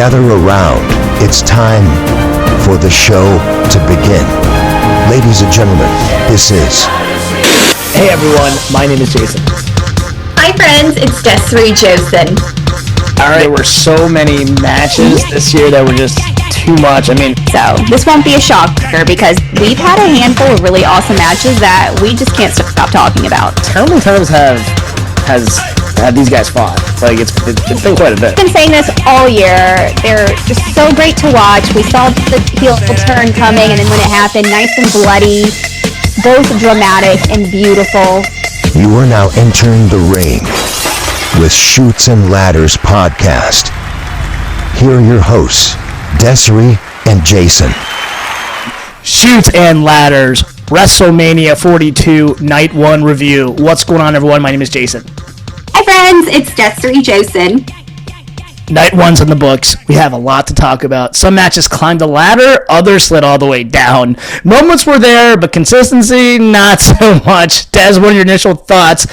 gather around. It's time for the show to begin. Ladies and gentlemen, this is... Hey everyone, my name is Jason. Hi friends, it's Desiree Josen. Alright, there were so many matches this year that were just too much. So this won't be a shocker because we've had a handful of really awesome matches that we just can't stop talking about. How many times have these guys fought? Like, it's been quite a bit. I've been saying this all year. They're just so great to watch. We saw the heel turn coming, and then when it happened, nice and bloody, both dramatic and beautiful. You are now entering the ring with Chutes and Ladders podcast. Here are your hosts, Desiree and Jason. Chutes and Ladders, WrestleMania 42, Night 1 review. What's going on, everyone? My name is Jason. Hi friends, it's Desiree Josen. Night 1's in the books. We have a lot to talk about. Some matches climbed the ladder, others slid all the way down. Moments were there, but consistency, not so much. Des, what are your initial thoughts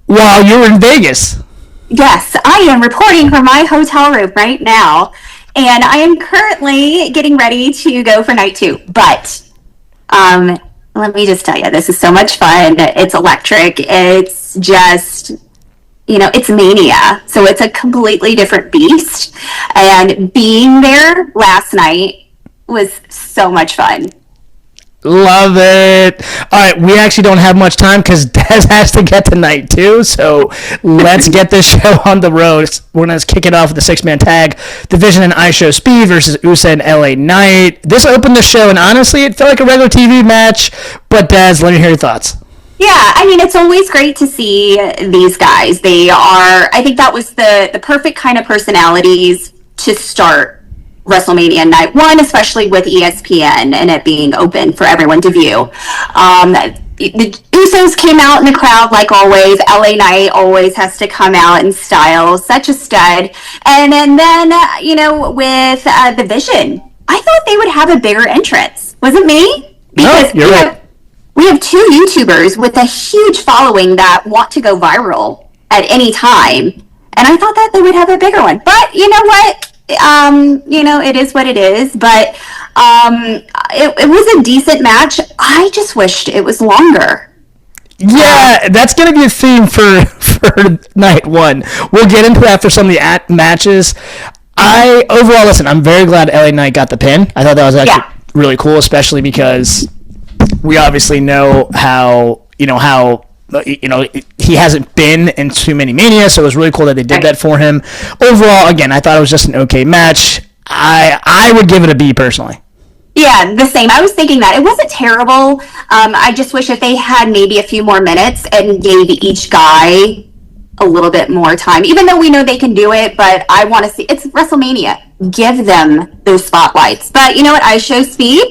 while you were in Vegas? Yes, I am reporting from my hotel room right now, and I am currently getting ready to go for night 2. But let me just tell you, this is so much fun. It's electric. It's just... it's mania, so it's a completely different beast, and being there last night was so much fun. Love it. All right, we actually don't have much time because Des has to get to night 2, so let's get this show on the road. We're going to kick it off with the 6-man tag division and I Show Speed versus USA and LA Knight. This opened the show, and honestly, it felt like a regular TV match, but Des, let me hear your thoughts. Yeah, it's always great to see these guys. I think that was the perfect kind of personalities to start WrestleMania Night 1, especially with ESPN and it being open for everyone to view. The Usos came out in the crowd like always. LA Knight always has to come out in style, such a stud. And then with the Vision, I thought they would have a bigger entrance. Was it me? Because no, you're right. We have 2 YouTubers with a huge following that want to go viral at any time. And I thought that they would have a bigger one. But you know what? It is what it is. But it was a decent match. I just wished it was longer. Yeah, that's going to be a theme for night 1. We'll get into that for some of the matches. Listen, I'm very glad LA Knight got the pin. I thought that was actually really cool, especially because... we obviously know how he hasn't been in too many Mania, so it was really cool that they did that for him. Overall, again, I thought it was just an okay match. I would give it a B personally. Yeah, the same. I was thinking that. It wasn't terrible. I just wish that they had maybe a few more minutes and gave each guy a little bit more time, even though we know they can do it, but I want to see, it's WrestleMania. Give them those spotlights. But you know what? I Show Speed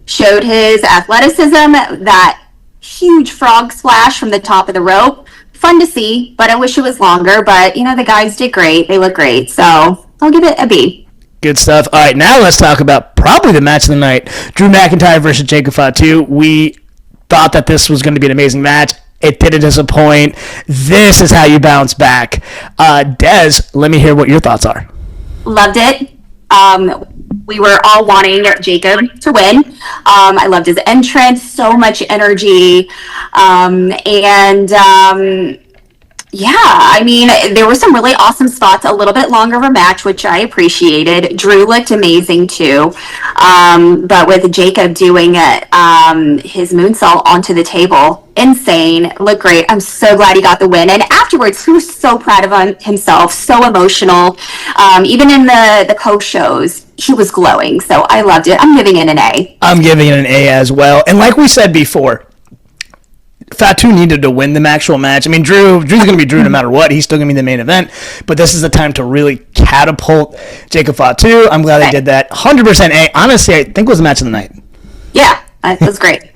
showed his athleticism, that huge frog splash from the top of the rope. Fun to see, but I wish it was longer. But, the guys did great. They look great. So I'll give it a B. Good stuff. All right, now let's talk about probably the match of the night. Drew McIntyre versus Jacob Fatu. We thought that this was going to be an amazing match. It didn't disappoint. This is how you bounce back. Des, let me hear what your thoughts are. Loved it. We were all wanting Jacob to win. I loved his entrance, so much energy. There were some really awesome spots, a little bit longer of a match, which I appreciated. Drew looked amazing too. But with Jacob doing his moonsault onto the table, insane, looked great. I'm so glad he got the win. And afterwards, he was so proud of himself, so emotional. Even in the post shows, he was glowing. So I loved it. I'm giving it an A. I'm giving it an A as well. And like we said before, Fatu needed to win the actual match. Drew's going to be Drew no matter what. He's still going to be the main event. But this is the time to really catapult Jacob Fatu. I'm glad they did that. 100% A. Honestly, I think it was the match of the night. Yeah, that was great.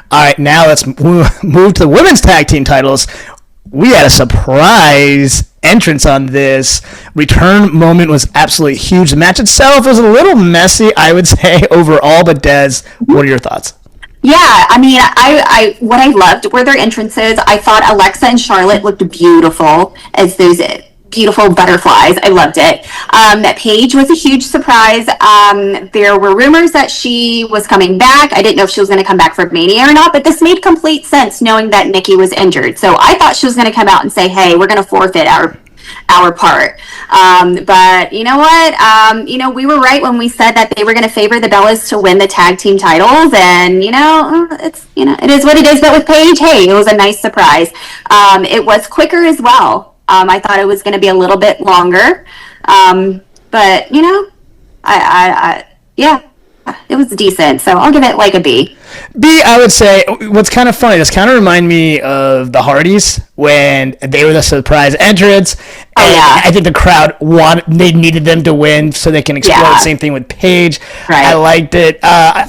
All right, now let's move to the women's tag team titles. We had a surprise entrance on this. Return moment was absolutely huge. The match itself was a little messy, I would say, overall. But Des, what are your thoughts? Yeah, I what I loved were their entrances. I thought Alexa and Charlotte looked beautiful as those beautiful butterflies. I loved it. Paige was a huge surprise. There were rumors that she was coming back. I didn't know if she was going to come back for Mania or not, but this made complete sense knowing that Nikki was injured. So I thought she was going to come out and say, hey, we're going to forfeit our part. But you know what? We were right when we said that they were going to favor the Bellas to win the tag team titles. And, it is what it is. But with Paige, hey, it was a nice surprise. It was quicker as well. I thought it was going to be a little bit longer. But, it was decent. So I'll give it like a B. B, I would say, what's kind of funny, this kind of remind me of the Hardys when they were the surprise entrants. Oh, yeah. I think the crowd they needed them to win so they can explode. Yeah. Same thing with Paige. Right. I liked it. I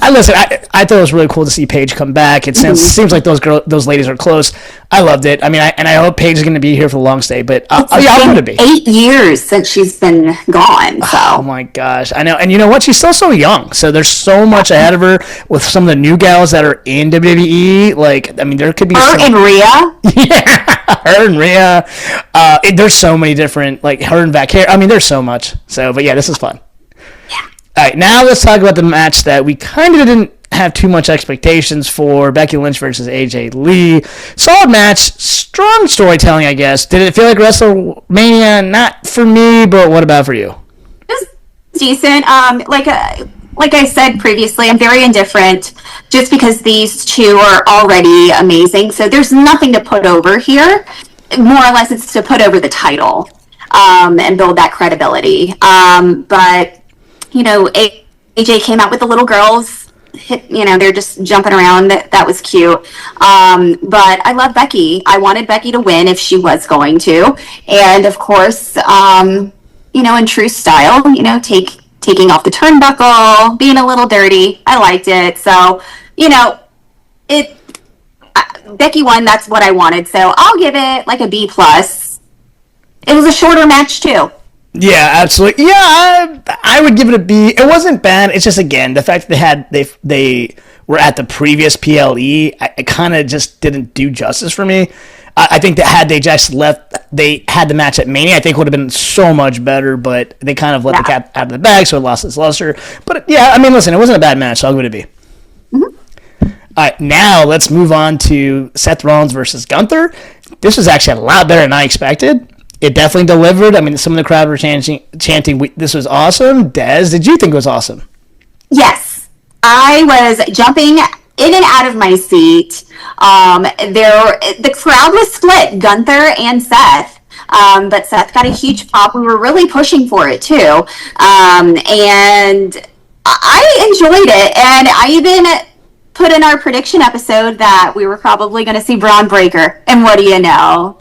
thought it was really cool to see Paige come back. It seems like those ladies are close. I loved it. I mean, I hope Paige is going to be here for the long stay, but I'll put it B. 8 years since she's been gone. So. Oh my gosh, I know. And you know what? She's still so young. So there's so much ahead of her with some of the new gals that are in WWE. Like, I mean, there could be and Rhea. Yeah, her and Rhea. There's so many different, like her and Vaquero. I mean, there's so much. So, but yeah, this is fun. Yeah. All right, now let's talk about the match that we kind of didn't have too much expectations for. Becky Lynch versus AJ Lee. Solid match. Strong storytelling, I guess. Did it feel like WrestleMania? Not for me, but what about for you? It was decent. Like I said previously, I'm very indifferent just because these two are already amazing. So there's nothing to put over here. More or less, it's to put over the title and build that credibility. But, AJ came out with the little girls. They're just jumping around. That was cute. But I love Becky. I wanted Becky to win if she was going to. And, of course, in true style, taking off the turnbuckle, being a little dirty. I liked it. So, Becky won. That's what I wanted. So I'll give it like a B+. It was a shorter match too. Yeah, absolutely. Yeah, I would give it a B. It wasn't bad. It's just, again, the fact that they were at the previous PLE, it kind of just didn't do justice for me. I think that had they just they had the match at Mania, I think it would have been so much better, but they kind of let the cat out of the bag, so it lost its luster. But yeah, I mean, listen, it wasn't a bad match, so I'll give it a B. Mm-hmm. All right, now let's move on to Seth Rollins versus Gunther. This was actually a lot better than I expected. It definitely delivered. I mean, some of the crowd were chanting this was awesome. Des, did you think it was awesome? Yes. I was jumping in and out of my seat. The crowd was split, Gunther and Seth. But Seth got a huge pop. We were really pushing for it too. And I enjoyed it. And I even put in our prediction episode that we were probably going to see Braun Breaker. And what do you know?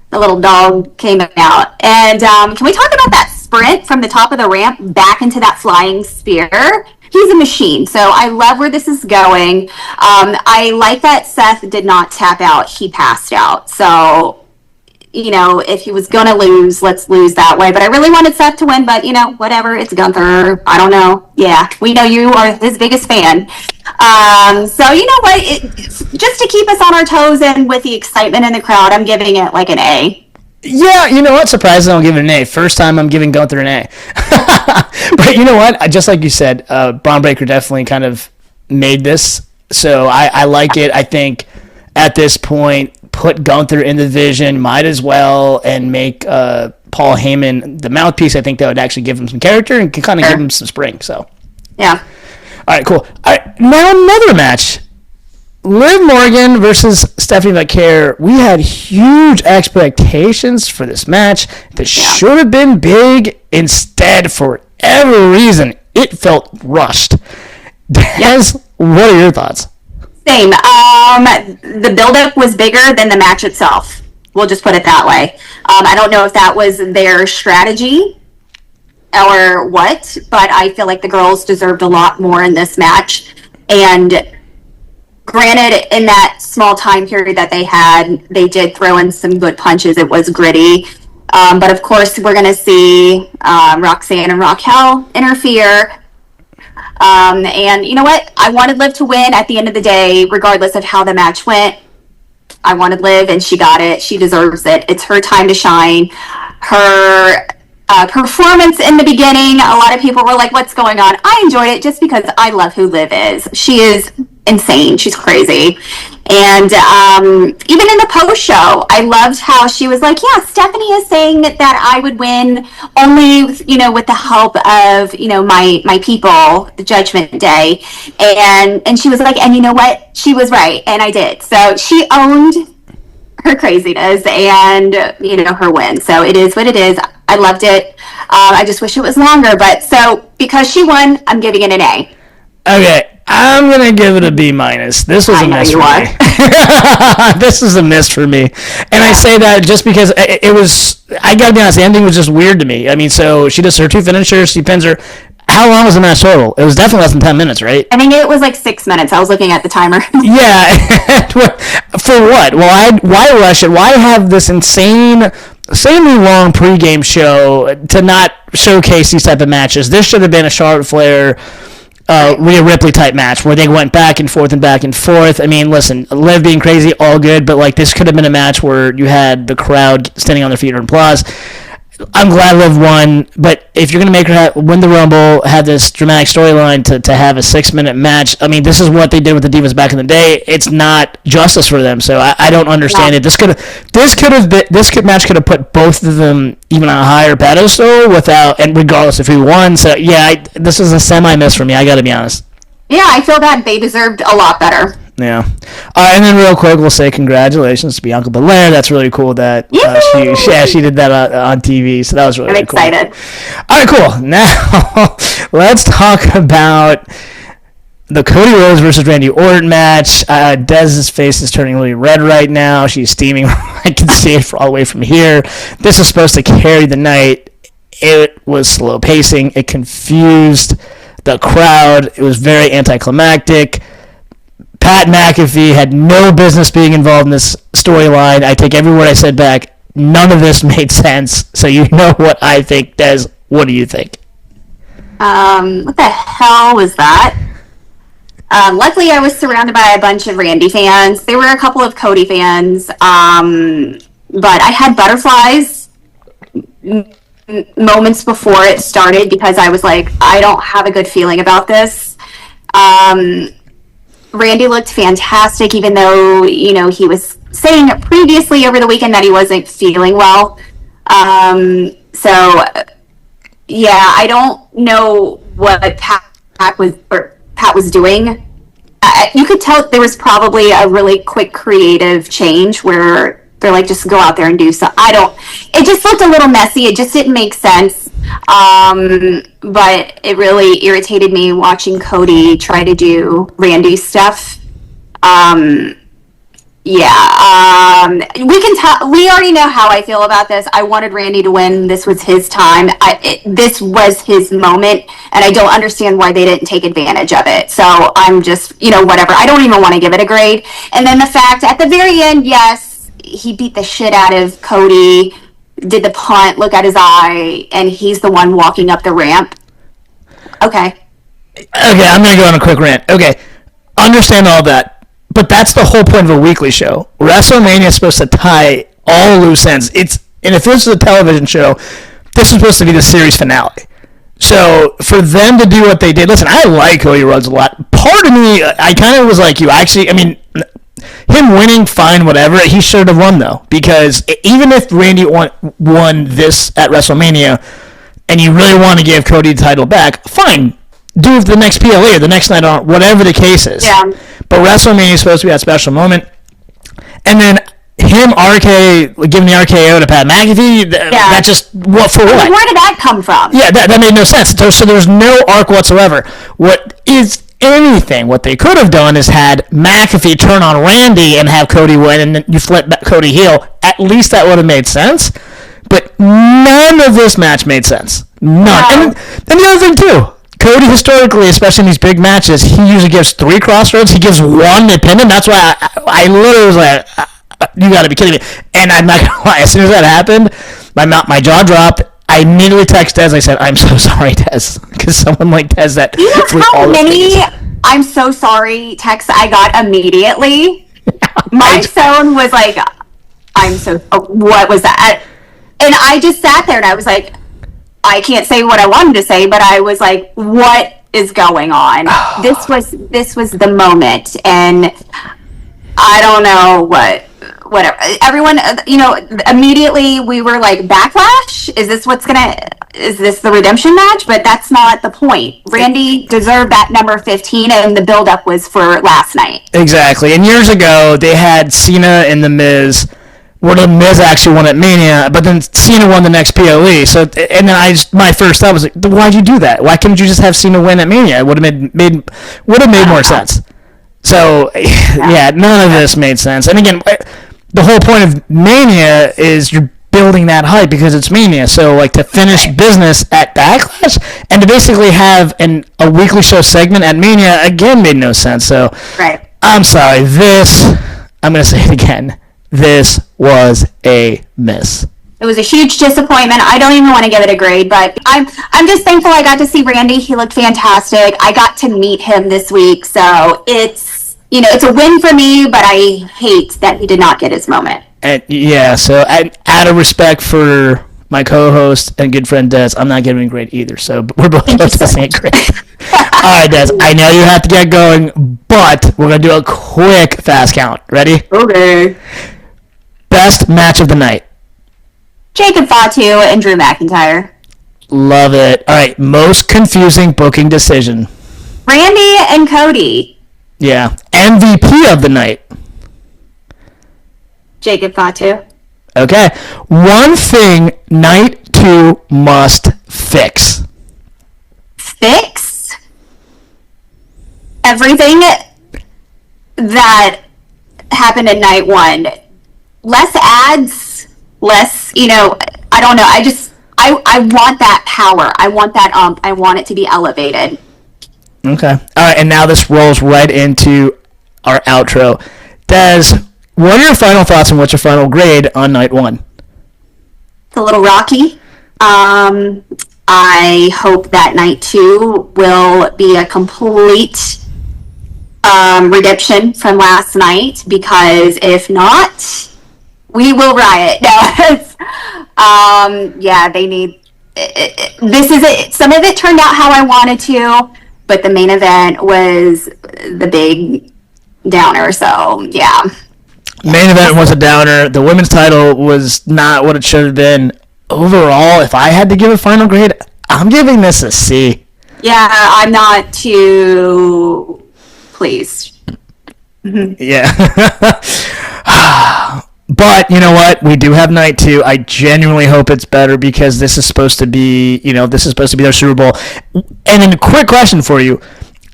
The little dog came out. And can we talk about that sprint from the top of the ramp back into that flying spear? He's a machine. So I love where this is going. I like that Seth did not tap out. He passed out. So, if he was going to lose, let's lose that way. But I really wanted Seth to win. But, whatever. It's Gunther. I don't know. Yeah, we know you are his biggest fan. So, you know what? Just to keep us on our toes and with the excitement in the crowd, I'm giving it like an A. Yeah, you know what? Surprisingly, I'll give it an A. First time I'm giving Gunther an A. But you know what? Just like you said, Braun Breaker definitely kind of made this. So I like it. I think at this point, put Gunther in the division, might as well, and make Paul Heyman the mouthpiece. I think that would actually give him some character and can kind of give him some spring. So yeah. All right, cool. All right, now another match. Liv Morgan versus Stephanie Vaquer. We had huge expectations for this match that should have been big. Instead, for every reason, it felt rushed. Des, what are your thoughts? Same. The build-up was bigger than the match itself. We'll just put it that way. I don't know if that was their strategy or what, but I feel like the girls deserved a lot more in this match. And granted, in that small time period that they had, they did throw in some good punches. It was gritty. But of course, we're going to see Roxanne and Raquel interfere. And you know what? I wanted Liv to win at the end of the day, regardless of how the match went. I wanted Liv, and she got it. She deserves it. It's her time to shine. Her performance in the beginning, a lot of people were like, what's going on? I enjoyed it just because I love who Liv is. She is insane. She's crazy. And even in the post show, I loved how she was like, yeah, Stephanie is saying that I would win only, with the help of, my people, the Judgment Day. And she was like, and you know what? She was right. And I did. So she owned her craziness and, her win. So it is what it is. I loved it. I just wish it was longer. But so because she won, I'm giving it an A. Okay. I'm going to give it a B-. This was a miss for me. This is a miss for me. And I say that just because it was, I got to be honest, the ending was just weird to me. I mean, so she does her 2 finishers, she pins her. How long was the match total? It was definitely less than 10 minutes, right? I think it was like 6 minutes. I was looking at the timer. Yeah. For what? Well, why rush it? Why have this insanely long pregame show to not showcase these type of matches? This should have been a Charlotte Flair Rhea Ripley type match where they went back and forth and back and forth. I mean, listen, Liv being crazy, all good, but like this could have been a match where you had the crowd standing on their feet or applause. I'm glad Liv won, but if you're going to make her win the Rumble, have this dramatic storyline to have a 6-minute match, I mean, this is what they did with the Divas back in the day. It's not justice for them, so I don't understand it. This match could have put both of them even on a higher pedestal and regardless of who won. So yeah, this is a semi-miss for me. I got to be honest. Yeah, I feel that they deserved a lot better. Yeah. All right, and then real quick, we'll say congratulations to Bianca Belair. That's really cool that she did that on TV, so that was really, cool. I'm excited. All right, cool. Now, let's talk about the Cody Rhodes versus Randy Orton match. Dez's face is turning really red right now. She's steaming. I can see it all the way from here. This was supposed to carry the night. It was slow pacing. It confused the crowd. It was very anticlimactic. Pat McAfee had no business being involved in this storyline. I take every word I said back. None of this made sense. So you know what I think. Des, what do you think? What the hell was that? Luckily, I was surrounded by a bunch of Randy fans. There were a couple of Cody fans. But I had butterflies moments before it started because I was like, I don't have a good feeling about this. Randy looked fantastic, even though, he was saying previously over the weekend that he wasn't feeling well. So, yeah, I don't know what Pat was doing. You could tell there was probably a really quick creative change where they're like, just go out there and do so. It just looked a little messy. It just didn't make sense. But it really irritated me watching Cody try to do Randy stuff. We can tell. We already know how I feel about this. I wanted Randy to win. This was his time. This was his moment, and I don't understand why they didn't take advantage of it. So I'm just, whatever. I don't even want to give it a grade. And then the fact at the very end, yes, he beat the shit out of Cody. Did the punt, look at his eye, and he's the one walking up the ramp. Okay, I'm going to go on a quick rant. Okay, understand all that, but that's the whole point of a weekly show. WrestleMania is supposed to tie all loose ends. And if this is a television show, this is supposed to be the series finale. So for them to do what they did, listen, I like Cody Rhodes a lot. Part of me, I kind of was like you. Actually, I mean, him winning, fine, whatever. He should have won, though, because even if Randy won this at WrestleMania and you really want to give Cody the title back, fine. Do it the next PLE or the next night on, whatever the case is. Yeah. But WrestleMania is supposed to be that special moment. And then him giving the RKO to Pat McAfee, that just, what for what? Where did that come from? Yeah, that made no sense. So there's no arc whatsoever. What they could have done is had McAfee turn on Randy and have Cody win, and then you flip Cody heel. At least that would have made sense. But none of this match made sense. None. No. And the other thing, too, Cody historically, especially in these big matches, he usually gives 3 crossroads. He gives 1 opinion. That's why I literally was like, you got to be kidding me. And I'm not going to lie. As soon as that happened, my jaw dropped. I immediately texted Des. I said, I'm so sorry, Des. Because someone like Des that... You know how many I'm so sorry texts I got immediately? My tone was like, what was that? And I just sat there and I was like, I can't say what I wanted to say, but I was like, what is going on? This was the moment. And I don't know whatever. Everyone, immediately we were like, backlash? Is this the redemption match? But that's not the point. Randy deserved that number 15, and the build-up was for last night. Exactly. And years ago, they had Cena and The Miz, where The Miz actually won at Mania, but then Cena won the next PLE. So, and then my first thought was like, why'd you do that? Why couldn't you just have Cena win at Mania? It would have made more sense. So, yeah, none of this made sense. And again, the whole point of Mania is you're building that hype because it's Mania. So, like, to finish business at Backlash and to basically have a weekly show segment at Mania, again, made no sense. So, right. I'm sorry. I'm going to say it again. This was a miss. It was a huge disappointment. I don't even want to give it a grade, but I'm just thankful I got to see Randy. He looked fantastic. I got to meet him this week, so it's a win for me, but I hate that he did not get his moment. And so out of respect for my co-host and good friend Des, I'm not giving a grade either. So we're both saying a grade. All right, Des, I know you have to get going, but we're going to do a quick fast count. Ready? Okay. Best match of the night. Jacob Fatu and Drew McIntyre. Love it. All right, most confusing booking decision. Randy and Cody. Yeah. MVP of the night. Jacob Fatu. Okay. One thing night 2 must fix. Fix? Everything that happened in night 1. Less ads, less, I don't know. I want that power. I want that I want it to be elevated. Okay. All right, and now this rolls right into our outro. Des, what are your final thoughts and what's your final grade on night 1? It's a little rocky. I hope that night 2 will be a complete redemption from last night, because if not, we will riot. No, they need. This is it. Some of it turned out how I wanted to, but the main event was the big downer. So yeah. Main event was a downer. The women's title was not what it should have been. Overall, if I had to give a final grade, I'm giving this a C. Yeah, I'm not too pleased. Yeah. But you know what? We do have night 2. I genuinely hope it's better because this is supposed to be, their Super Bowl. And then a quick question for you.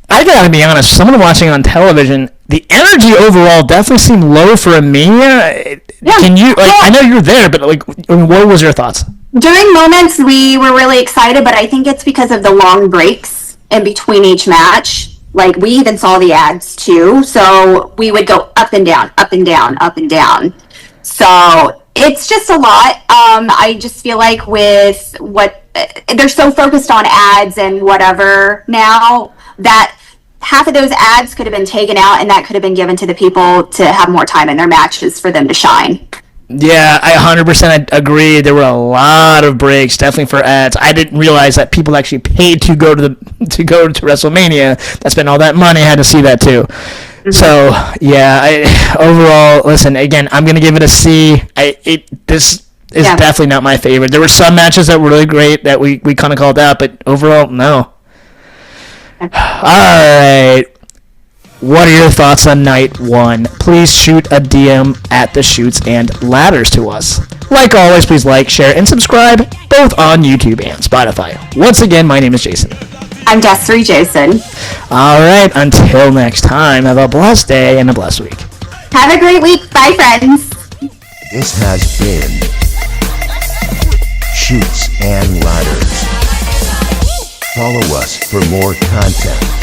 I gotta be honest, someone watching on television, the energy overall definitely seemed low for a Mania. Yeah. Can you, I know you're there, but what was your thoughts? During moments, we were really excited, but I think it's because of the long breaks in between each match. Like, we even saw the ads too, so we would go up and down, up and down, up and down. So it's just a lot. I just feel like with they're so focused on ads and whatever now, that half of those ads could have been taken out and that could have been given to the people to have more time in their matches for them to shine. Yeah, I 100% agree. There were a lot of breaks, definitely for ads. I didn't realize that people actually paid to go to WrestleMania. That spent all that money. I had to see that too. Mm-hmm. So yeah, overall, listen. Again, I'm gonna give it a C. This is definitely not my favorite. There were some matches that were really great that we kind of called out, but overall, no. All right. What are your thoughts on night 1? Please shoot a DM at the Shoots and Ladders to us. Like always, please like, share, and subscribe, both on YouTube and Spotify. Once again, my name is Jason. I'm Desiree Jason. All right, until next time, have a blessed day and a blessed week. Have a great week. Bye, friends. This has been Shoots and Ladders. Follow us for more content.